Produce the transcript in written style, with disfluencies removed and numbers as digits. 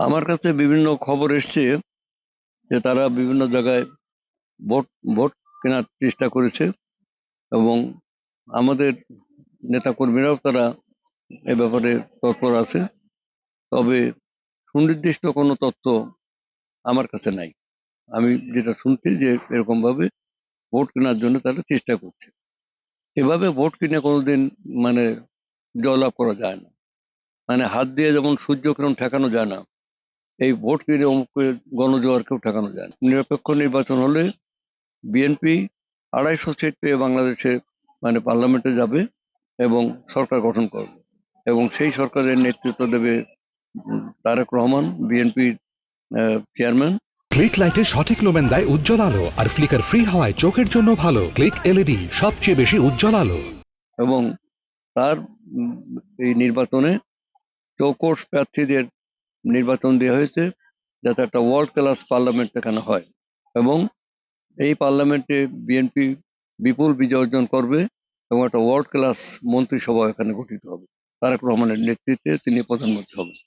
আমার কাছে বিভিন্ন খবর এসছে যে তারা বিভিন্ন জায়গায় ভোট ভোট কেনার চেষ্টা করেছে এবং আমাদের নেতাকর্মীরাও তারা এ ব্যাপারে তৎপর আছে। তবে সুনির্দিষ্ট কোনো তথ্য আমার কাছে নাই। আমি যেটা শুনছি যে এরকম ভাবে ভোট কেনার জন্য তারা চেষ্টা করছে। এভাবে ভোট কিনে কোনোদিন মানে জয়লাভ করা যায় না। মানে হাত দিয়ে যেমন সূর্যকিরণ ঠেকানো যায় না, এই ভোট কিনে গণজোয়ারকেও ঠেকানো যায় না। নিরপেক্ষ নির্বাচন হলে বিএনপি 250 সিট পেয়ে বাংলাদেশে মানে পার্লামেন্টে যাবে এবং সরকার গঠন করবে এবং সেই সরকারের নেতৃত্ব দেবে তারেক রহমান, বিএনপির চেয়ারম্যান। ক্লিক লাইটের সঠিক লোমেন দেয় উজ্জ্বল আলো, আর ফ্লিকার ফ্রি হওয়ায় চোখের জন্য ভালো। ক্লিক এলইডি সবচেয়ে বেশি উজ্জ্বল আলো। এবং তার এই নির্বাচনে চৌকস প্রার্থীদের নির্বাচন দেওয়া হয়েছে যাতে একটা ওয়ার্ল্ড ক্লাস পার্লামেন্ট এখানে হয় এবং এই পার্লামেন্টে বিএনপি বিপুল বিজয় অর্জন করবে এবং একটা ওয়ার্ল্ড ক্লাস মন্ত্রিসভা এখানে গঠিত হবে। তারেক রহমানের নেতৃত্বে তিনি প্রধানমন্ত্রী হবেন।